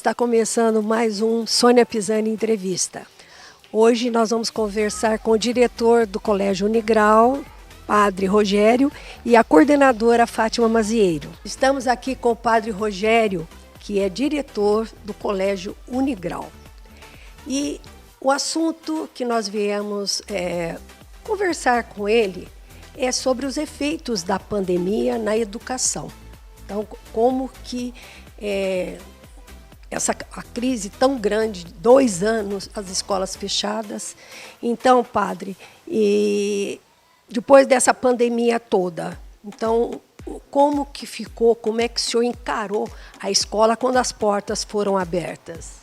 está começando mais um Sônia Pisani Entrevista. Hoje nós vamos conversar com o diretor do Colégio Unigrau, Padre Rogério, e a coordenadora Fátima Mazieiro. Estamos aqui com o Padre Rogério, que é diretor do Colégio Unigrau. E o assunto que nós viemos conversar com ele é sobre os efeitos da pandemia na educação. Então, como que a crise tão grande, 2 anos, as escolas fechadas. Então, padre, e depois dessa pandemia toda, então, como que ficou, como é que o senhor encarou a escola quando as portas foram abertas?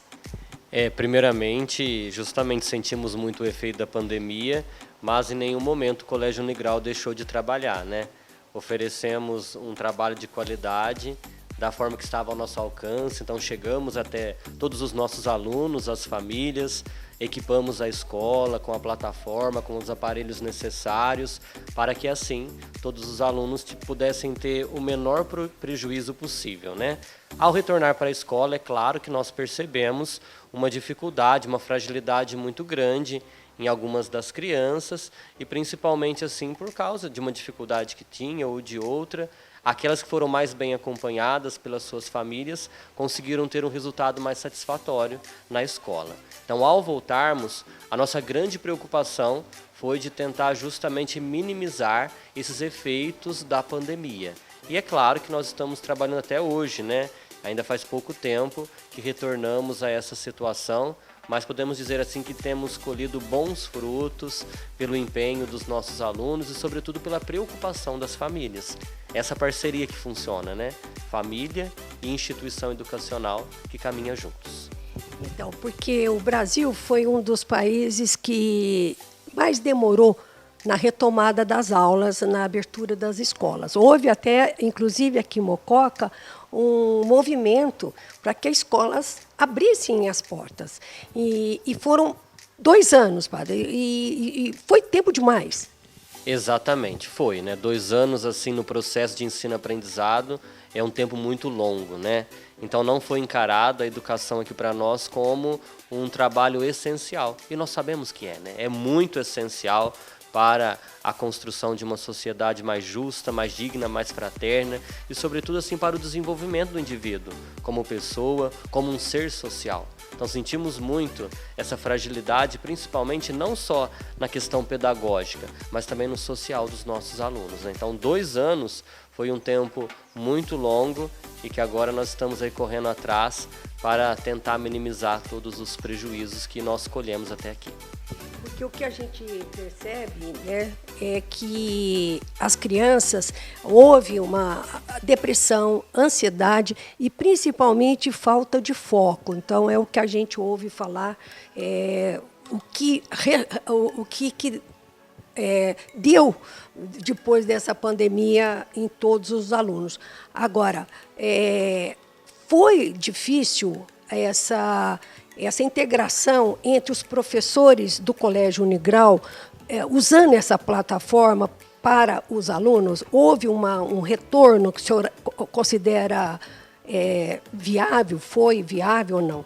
Primeiramente, justamente sentimos muito o efeito da pandemia, mas em nenhum momento o Colégio Unigrau deixou de trabalhar, né? Oferecemos um trabalho de qualidade, da forma que estava ao nosso alcance, então chegamos até todos os nossos alunos, as famílias, equipamos a escola com a plataforma, com os aparelhos necessários, para que assim todos os alunos pudessem ter o menor prejuízo possível, né? Ao retornar para a escola, é claro que nós percebemos uma dificuldade, uma fragilidade muito grande em algumas das crianças, e principalmente assim por causa de uma dificuldade que tinha ou de outra. Aquelas que foram mais bem acompanhadas pelas suas famílias conseguiram ter um resultado mais satisfatório na escola. Então, ao voltarmos, a nossa grande preocupação foi de tentar justamente minimizar esses efeitos da pandemia. E é claro que nós estamos trabalhando até hoje, né? Ainda faz pouco tempo que retornamos a essa situação, mas podemos dizer assim que temos colhido bons frutos pelo empenho dos nossos alunos e, sobretudo, pela preocupação das famílias. Essa parceria que funciona, né? Família e instituição educacional que caminham juntos. Então, porque o Brasil foi um dos países que mais demorou na retomada das aulas, na abertura das escolas. Houve até, inclusive aqui em Mococa, um movimento para que as escolas abrissem as portas. E foram 2 anos, padre, e foi tempo demais. Exatamente, foi, né? 2 anos assim no processo de ensino-aprendizado é um tempo muito longo, né? Então não foi encarada a educação aqui para nós como um trabalho essencial. E nós sabemos que né? É muito essencial para a construção de uma sociedade mais justa, mais digna, mais fraterna e, sobretudo, assim, para o desenvolvimento do indivíduo, como pessoa, como um ser social. Então, sentimos muito essa fragilidade, principalmente não só na questão pedagógica, mas também no social dos nossos alunos, né? Então, 2 anos foi um tempo muito longo e que agora nós estamos aí correndo atrás para tentar minimizar todos os prejuízos que nós colhemos até aqui. Porque o que a gente percebe, né, é que as crianças houve uma depressão, ansiedade e principalmente falta de foco. Então é o que a gente ouve falar, o que deu depois dessa pandemia em todos os alunos. Agora, foi difícil essa integração entre os professores do Colégio Unigrau, usando essa plataforma para os alunos? Houve um retorno que o senhor considera viável? Foi viável ou não?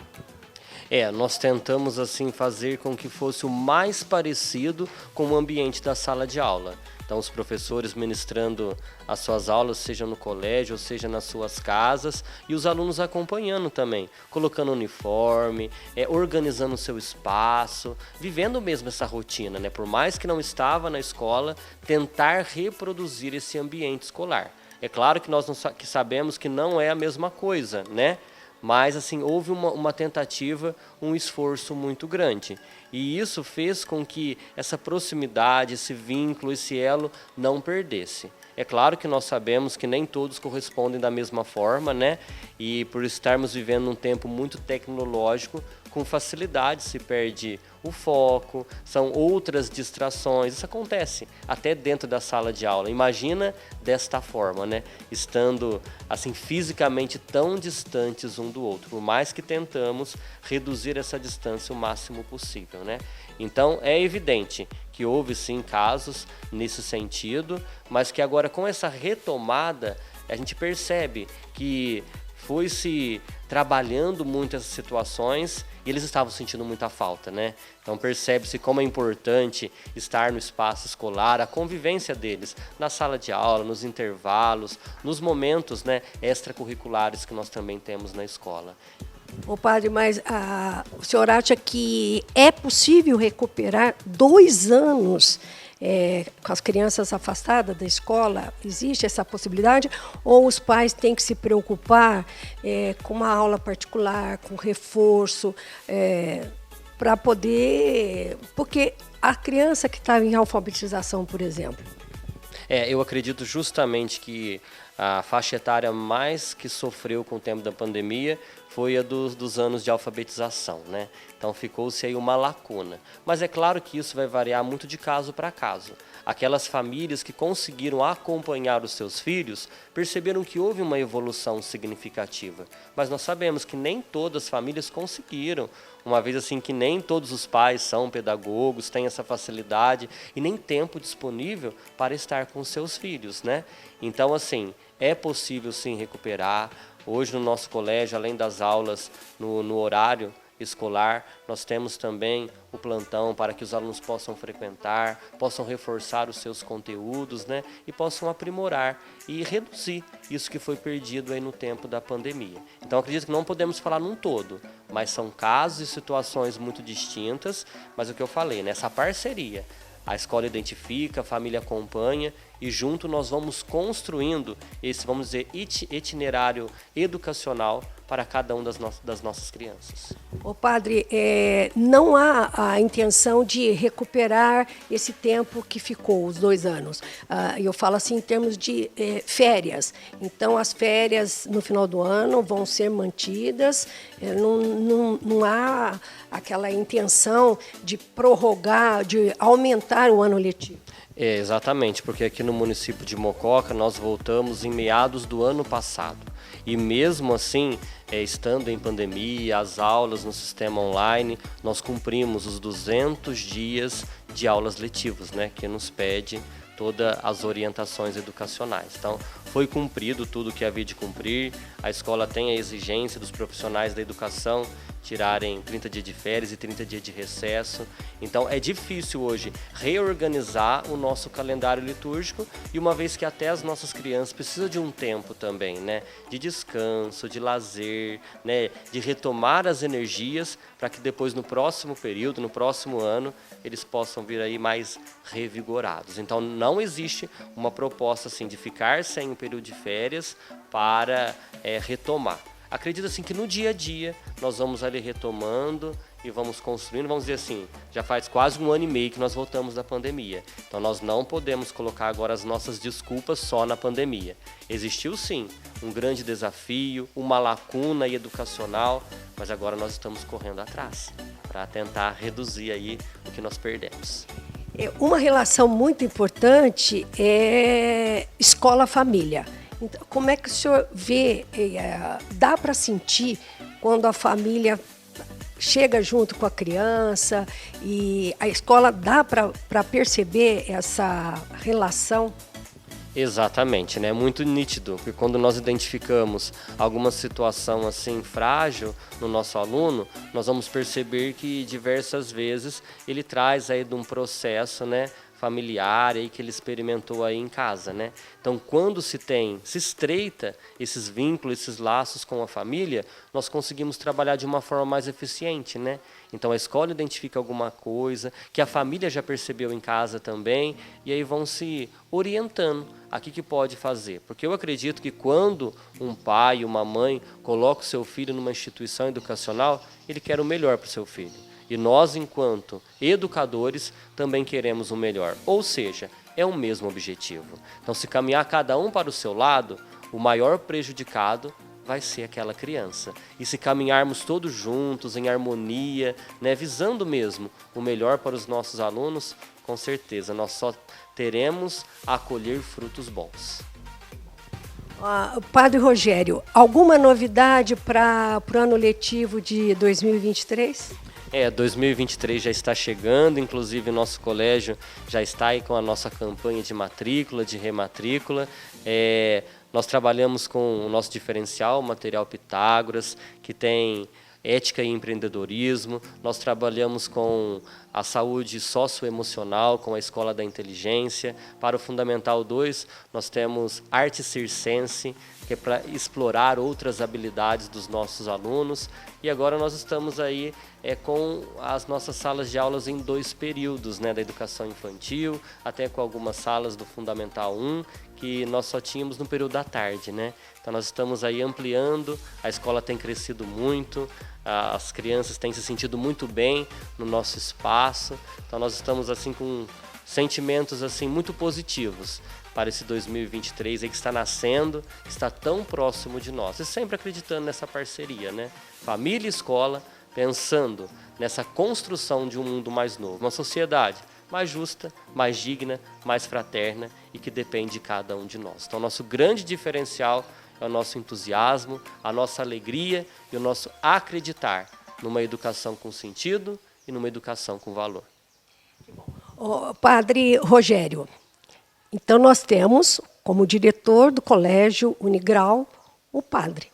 Nós tentamos assim fazer com que fosse o mais parecido com o ambiente da sala de aula. Então, os professores ministrando as suas aulas, seja no colégio, ou seja nas suas casas, e os alunos acompanhando também, colocando uniforme, organizando o seu espaço, vivendo mesmo essa rotina, né? Por mais que não estava na escola, tentar reproduzir esse ambiente escolar. É claro que nós que sabemos que não é a mesma coisa, né? Mas assim, houve uma tentativa, um esforço muito grande. E isso fez com que essa proximidade, esse vínculo, esse elo não perdesse. É claro que nós sabemos que nem todos correspondem da mesma forma, né? E por estarmos vivendo um tempo muito tecnológico, com facilidade se perde o foco, são outras distrações. Isso acontece até dentro da sala de aula. Imagina desta forma, né? Estando assim fisicamente tão distantes um do outro, por mais que tentamos reduzir essa distância o máximo possível, né? Então é evidente que houve sim casos nesse sentido, mas que agora com essa retomada a gente percebe que foi se trabalhando muito essas situações e eles estavam sentindo muita falta, né? Então percebe-se como é importante estar no espaço escolar, a convivência deles na sala de aula, nos intervalos, nos momentos, né, extracurriculares que nós também temos na escola. Ô padre, mas o senhor acha que é possível recuperar 2 anos com as crianças afastadas da escola? Existe essa possibilidade? Ou os pais têm que se preocupar com uma aula particular, com reforço, para poder... Porque a criança que está em alfabetização, por exemplo... Eu acredito justamente que a faixa etária mais que sofreu com o tempo da pandemia foi a dos anos de alfabetização, né? Então ficou-se aí uma lacuna. Mas é claro que isso vai variar muito de caso para caso. Aquelas famílias que conseguiram acompanhar os seus filhos perceberam que houve uma evolução significativa. Mas nós sabemos que nem todas as famílias conseguiram, uma vez assim que nem todos os pais são pedagogos, têm essa facilidade e nem tempo disponível para estar com os seus filhos, né? Então, assim, é possível sim recuperar. Hoje no nosso colégio, além das aulas no horário escolar, nós temos também o plantão para que os alunos possam frequentar, possam reforçar os seus conteúdos, né, e possam aprimorar e reduzir isso que foi perdido aí no tempo da pandemia. Então acredito que não podemos falar num todo, mas são casos e situações muito distintas, mas o que eu falei, nessa parceria, a escola identifica, a família acompanha e junto nós vamos construindo esse, vamos dizer, itinerário educacional para cada um das nossas crianças. Ô padre, não há a intenção de recuperar esse tempo que ficou, os 2 anos. Eu falo assim em termos de férias. Então, as férias no final do ano vão ser mantidas, não há aquela intenção de prorrogar, de aumentar o ano letivo. Exatamente, porque aqui no município de Mococa nós voltamos em meados do ano passado. E mesmo assim, estando em pandemia, as aulas no sistema online, nós cumprimos os 200 dias de aulas letivas, né, que nos pede todas as orientações educacionais. Então, foi cumprido tudo o que havia de cumprir, a escola tem a exigência dos profissionais da educação tirarem 30 dias de férias e 30 dias de recesso. Então é difícil hoje reorganizar o nosso calendário litúrgico e uma vez que até as nossas crianças precisam de um tempo também, né, de descanso, de lazer, né, de retomar as energias para que depois no próximo período, no próximo ano, eles possam vir aí mais revigorados. Então não existe uma proposta assim de ficar sem o período de férias para retomar. Acredito assim que no dia a dia nós vamos ali retomando e vamos construindo, vamos dizer assim, já faz quase 1 ano e meio que nós voltamos da pandemia. Então nós não podemos colocar agora as nossas desculpas só na pandemia. Existiu sim um grande desafio, uma lacuna educacional, mas agora nós estamos correndo atrás para tentar reduzir aí o que nós perdemos. Uma relação muito importante é escola-família. Então, como é que o senhor vê, dá para sentir quando a família chega junto com a criança e a escola dá para perceber essa relação? Exatamente, né? É muito nítido, porque quando nós identificamos alguma situação assim frágil no nosso aluno, nós vamos perceber que diversas vezes ele traz aí de um processo, né, familiar aí que ele experimentou aí em casa, né? Então, quando se estreita esses vínculos, esses laços com a família, nós conseguimos trabalhar de uma forma mais eficiente, né? Então, a escola identifica alguma coisa que a família já percebeu em casa também e aí vão se orientando a que pode fazer. Porque eu acredito que quando um pai, uma mãe coloca o seu filho numa instituição educacional, ele quer o melhor para o seu filho. E nós, enquanto educadores, também queremos o melhor. Ou seja, é o mesmo objetivo. Então, se caminhar cada um para o seu lado, o maior prejudicado vai ser aquela criança. E se caminharmos todos juntos, em harmonia, né, visando mesmo o melhor para os nossos alunos, com certeza nós só teremos a colher frutos bons. Padre Rogério, alguma novidade para o ano letivo de 2023? 2023 já está chegando, inclusive o nosso colégio já está aí com a nossa campanha de matrícula, de rematrícula. Nós trabalhamos com o nosso diferencial, o Material Pitágoras, que tem ética e empreendedorismo. Nós trabalhamos com a saúde socioemocional, com a Escola da Inteligência. Para o Fundamental 2, nós temos arte circense, que é para explorar outras habilidades dos nossos alunos. E agora nós estamos aí com as nossas salas de aulas em 2 períodos, né, da educação infantil, até com algumas salas do Fundamental 1, que nós só tínhamos no período da tarde, né? Então nós estamos aí ampliando, a escola tem crescido muito, as crianças têm se sentido muito bem no nosso espaço, então nós estamos assim com sentimentos assim muito positivos para esse 2023 aí que está nascendo, que está tão próximo de nós, e sempre acreditando nessa parceria, né? Família e escola, pensando nessa construção de um mundo mais novo, uma sociedade mais justa, mais digna, mais fraterna e que depende de cada um de nós. Então, nosso grande diferencial é o nosso entusiasmo, a nossa alegria e o nosso acreditar numa educação com sentido e numa educação com valor. Padre Rogério, então nós temos como diretor do Colégio Unigrau um padre.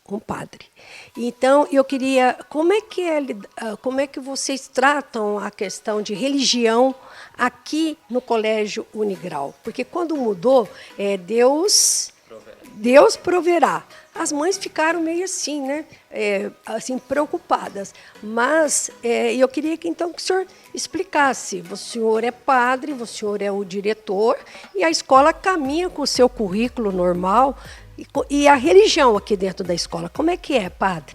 Então, eu queria, como é que vocês tratam a questão de religião aqui no Colégio Unigrau? Porque quando mudou, Deus proverá. As mães ficaram meio assim, né? Assim, preocupadas. Mas eu queria que então que o senhor explicasse. O senhor é padre, o senhor é o diretor, e a escola caminha com o seu currículo normal. E a religião aqui dentro da escola, como é que é, padre?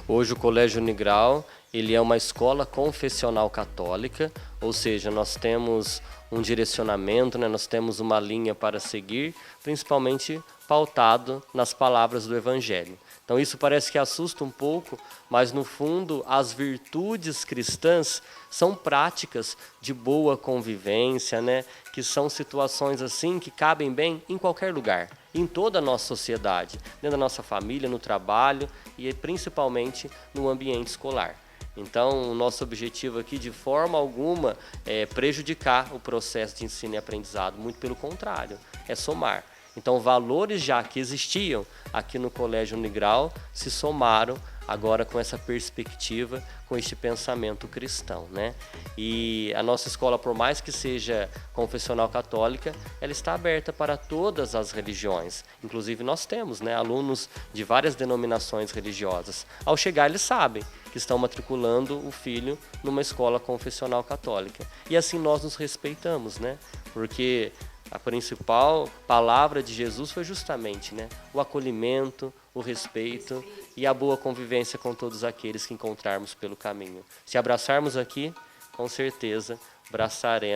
Hoje o Colégio Unigrau, ele é uma escola confessional católica, ou seja, nós temos um direcionamento, né? Nós temos uma linha para seguir, principalmente pautado nas palavras do Evangelho. Então isso parece que assusta um pouco, mas no fundo as virtudes cristãs são práticas de boa convivência, né? Que são situações assim que cabem bem em qualquer lugar, em toda a nossa sociedade, dentro da nossa família, no trabalho e principalmente no ambiente escolar. Então, o nosso objetivo aqui, de forma alguma, é prejudicar o processo de ensino e aprendizado, muito pelo contrário, é somar. Então, valores já que existiam aqui no Colégio Unigrau se somaram agora com essa perspectiva, com este pensamento cristão, né? E a nossa escola, por mais que seja confessional católica, ela está aberta para todas as religiões. Inclusive nós temos, né, alunos de várias denominações religiosas. Ao chegar, eles sabem que estão matriculando o filho numa escola confessional católica. E assim nós nos respeitamos, né? Porque a principal palavra de Jesus foi justamente, né, o acolhimento, o respeito e a boa convivência com todos aqueles que encontrarmos pelo caminho. Se abraçarmos aqui, com certeza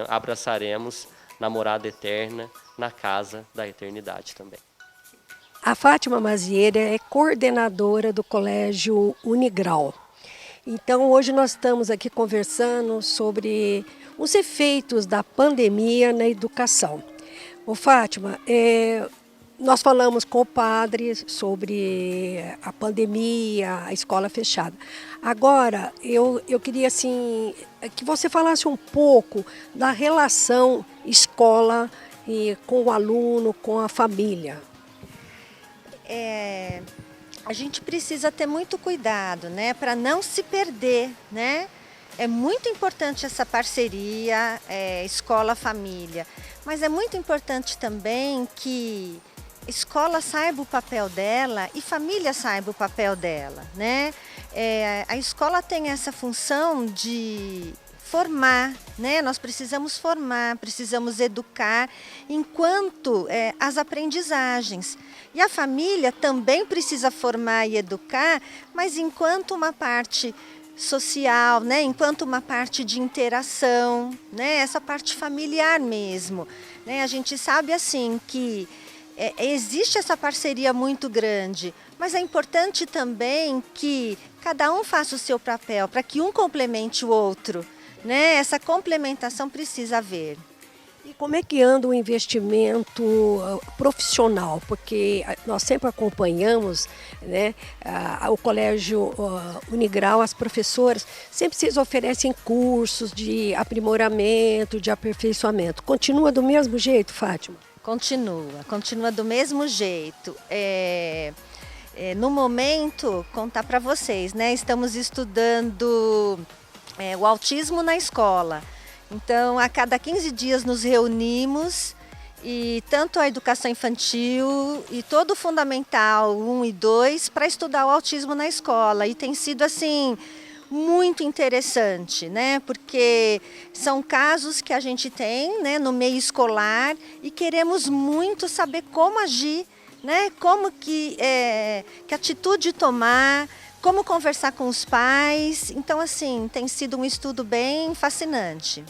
abraçaremos na morada eterna, na casa da eternidade também. A Fátima Mazieira é coordenadora do Colégio Unigrau. Então, hoje nós estamos aqui conversando sobre os efeitos da pandemia na educação. Ô Fátima, nós falamos com o padre sobre a pandemia, a escola fechada. Agora, eu queria assim, que você falasse um pouco da relação escola com o aluno, com a família. A gente precisa ter muito cuidado, né, para não se perder, né? É muito importante essa parceria escola-família, mas é muito importante também que a escola saiba o papel dela e família saiba o papel dela, né? A escola tem essa função de formar, né? Nós precisamos formar, precisamos educar enquanto as aprendizagens. E a família também precisa formar e educar, mas enquanto uma parte social, né? Enquanto uma parte de interação, né? Essa parte familiar mesmo, né? A gente sabe assim que existe essa parceria muito grande, mas é importante também que cada um faça o seu papel para que um complemente o outro, né? Essa complementação precisa haver. E como é que anda o investimento profissional? Porque nós sempre acompanhamos, né, o Colégio Unigrau, as professoras, sempre vocês oferecem cursos de aprimoramento, de aperfeiçoamento. Continua do mesmo jeito, Fátima? Continua do mesmo jeito. No momento, contar para vocês, né? Estamos estudando o autismo na escola. Então, a cada 15 dias nos reunimos e tanto a educação infantil e todo o fundamental 1 e 2 para estudar o autismo na escola. E tem sido assim muito interessante, né? Porque são casos que a gente tem, né, no meio escolar e queremos muito saber como agir, né? Como que atitude tomar, como conversar com os pais. Então, assim, tem sido um estudo bem fascinante.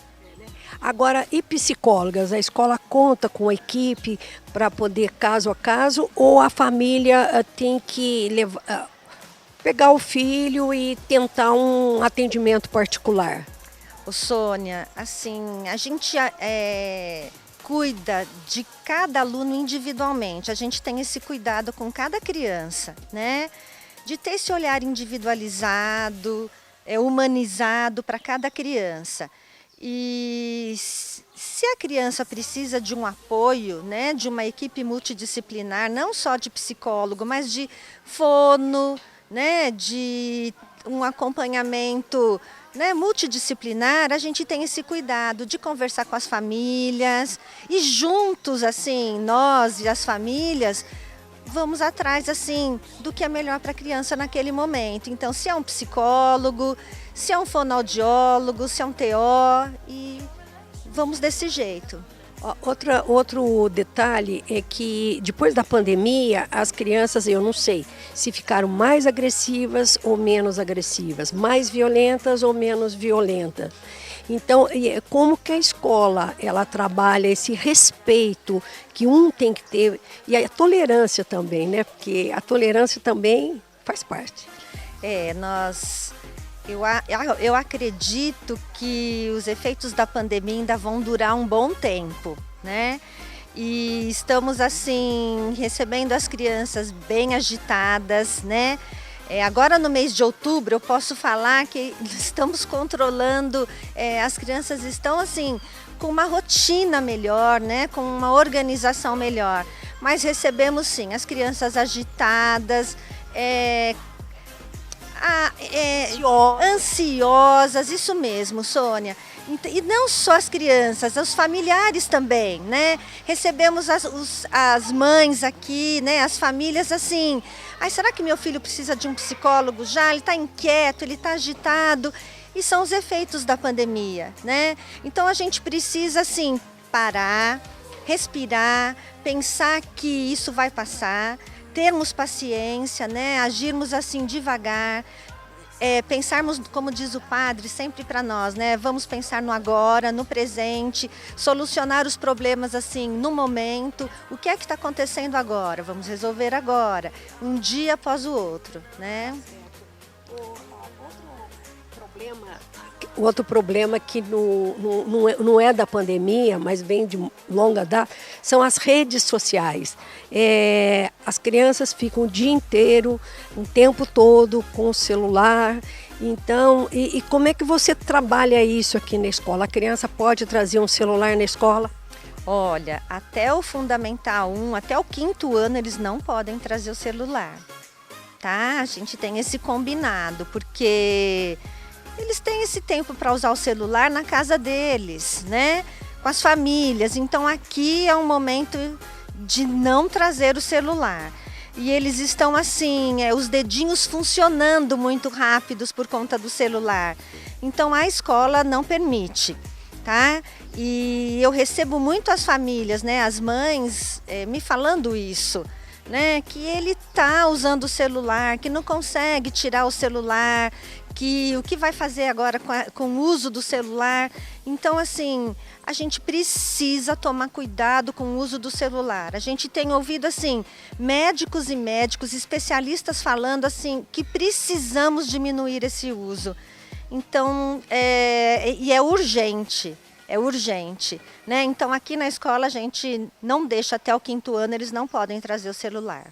Agora, e psicólogas? A escola conta com a equipe para poder caso a caso ou a família tem que pegar o filho e tentar um atendimento particular? Ô, Sônia, assim, a gente cuida de cada aluno individualmente. A gente tem esse cuidado com cada criança, né? De ter esse olhar individualizado, humanizado para cada criança. E se a criança precisa de um apoio, né, de uma equipe multidisciplinar, não só de psicólogo, mas de fono, né, de um acompanhamento, né, multidisciplinar, a gente tem esse cuidado de conversar com as famílias e juntos, assim, nós e as famílias, vamos atrás assim do que é melhor para a criança naquele momento. Então, se é um psicólogo, se é um fonoaudiólogo, se é um TO, e vamos desse jeito. Outro detalhe é que depois da pandemia, as crianças, eu não sei se ficaram mais agressivas ou menos agressivas, mais violentas ou menos violentas. Então, como que a escola ela trabalha esse respeito que um tem que ter e a tolerância também, né? Porque a tolerância também faz parte. Eu acredito que os efeitos da pandemia ainda vão durar um bom tempo, né? E estamos assim recebendo as crianças bem agitadas, né? Agora no mês de outubro eu posso falar que estamos controlando, as crianças estão assim com uma rotina melhor, né? Com uma organização melhor. Mas recebemos sim as crianças agitadas, ansiosas, isso mesmo, Sônia. E não só as crianças, os familiares também, né? Recebemos as mães aqui, né? As famílias assim, será que meu filho precisa de um psicólogo já? Ele está inquieto, ele está agitado. E são os efeitos da pandemia, né? Então a gente precisa assim parar, respirar, pensar que isso vai passar, termos paciência, né? Agirmos assim devagar. Pensarmos, como diz o padre, sempre para nós, né? Vamos pensar no agora, no presente, solucionar os problemas assim no momento. O que é que está acontecendo agora? Vamos resolver agora, um dia após o outro, né? Outro problema que não é da pandemia, mas vem de longa data, são as redes sociais. As crianças ficam o dia inteiro, o tempo todo com o celular. Então, e como é que você trabalha isso aqui na escola? A criança pode trazer um celular na escola? Olha, até o Fundamental 1, até o 5º ano, eles não podem trazer o celular, tá? A gente tem esse combinado, porque eles têm esse tempo para usar o celular na casa deles, né? Com as famílias. Então aqui é um momento de não trazer o celular. E eles estão assim, os dedinhos funcionando muito rápidos por conta do celular. Então a escola não permite, tá? E eu recebo muito as famílias, né? As mães me falando isso, né? Que ele está usando o celular, que não consegue tirar o celular, que o que vai fazer agora com o uso do celular. Então, assim, a gente precisa tomar cuidado com o uso do celular. A gente tem ouvido, assim, médicos e médicos, especialistas falando, assim, que precisamos diminuir esse uso. Então, é urgente. É urgente, né? Então, aqui na escola, a gente não deixa até o 5º ano, eles não podem trazer o celular.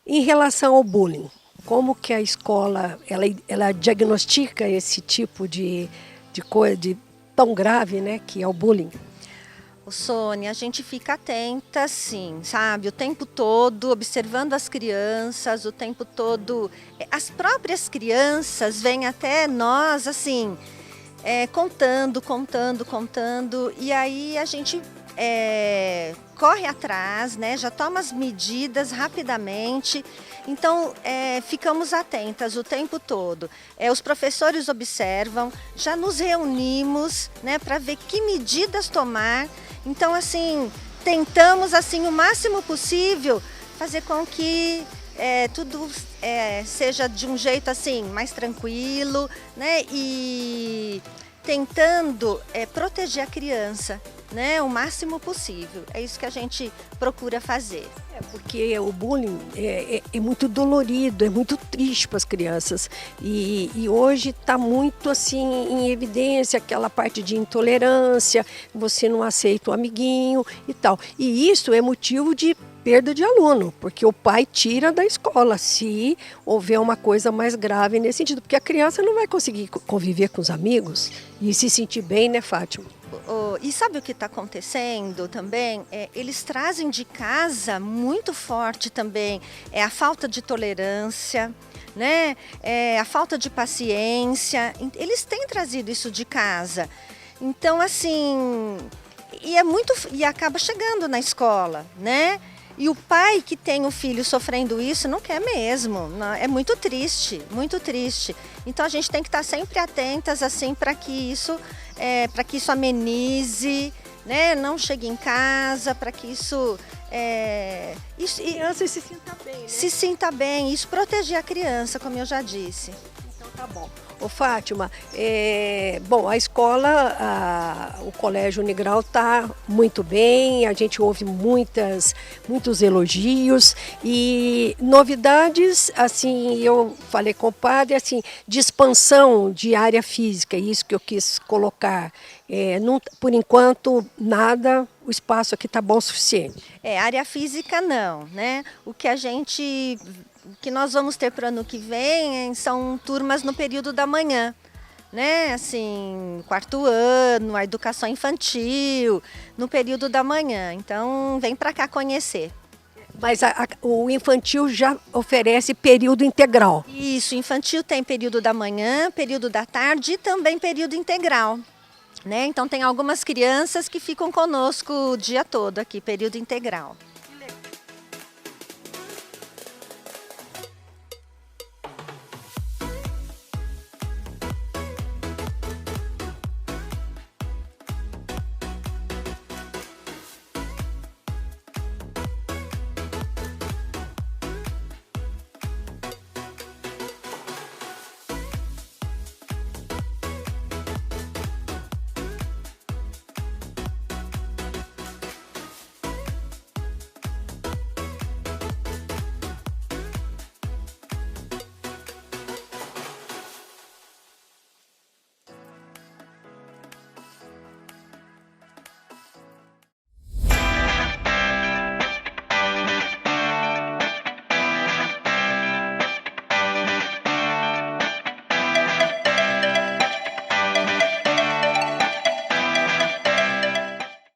Em relação ao bullying, como que a escola ela diagnostica esse tipo de coisa tão grave, né, que é o bullying? Ô, Sônia, a gente fica atenta, sim, sabe? O tempo todo, observando as crianças, o tempo todo. As próprias crianças vêm até nós, assim, contando. E aí a gente corre atrás, né? Já toma as medidas rapidamente. Então, ficamos atentas o tempo todo. Os professores observam, já nos reunimos, né, para ver que medidas tomar. Então, assim, tentamos, assim, o máximo possível, fazer com que tudo seja de um jeito, assim, mais tranquilo, né? E tentando proteger a criança, né, o máximo possível. É isso que a gente procura fazer. Porque o bullying é muito dolorido, é muito triste para as crianças. E hoje está muito assim em evidência aquela parte de intolerância, você não aceita o amiguinho e tal. E isso é motivo de perda de aluno, porque o pai tira da escola se houver uma coisa mais grave nesse sentido, porque a criança não vai conseguir conviver com os amigos e se sentir bem, né, Fátima? E sabe o que está acontecendo também? Eles trazem de casa muito forte também a falta de tolerância, né? A falta de paciência. Eles têm trazido isso de casa. Então, assim, e acaba chegando na escola, né? E o pai que tem o filho sofrendo isso não quer mesmo. É muito triste, muito triste. Então a gente tem que estar sempre atentas assim para que isso amenize, né? Não chegue em casa, para que isso a criança se sinta bem, né? Se sinta bem, isso proteger a criança, como eu já disse. Então tá bom. Ô Fátima, bom, a escola, o Colégio Unigral está muito bem, a gente ouve muitos elogios e novidades, assim, eu falei com o padre, assim, de expansão de área física, isso que eu quis colocar. Não, por enquanto, nada, o espaço aqui está bom o suficiente. Área física não, né? O que nós vamos ter para o ano que vem são turmas no período da manhã, né? Assim, 4º ano, a educação infantil, no período da manhã. Então, vem para cá conhecer. Mas o infantil já oferece período integral. Isso, infantil tem período da manhã, período da tarde e também período integral, né? Então, tem algumas crianças que ficam conosco o dia todo aqui, período integral.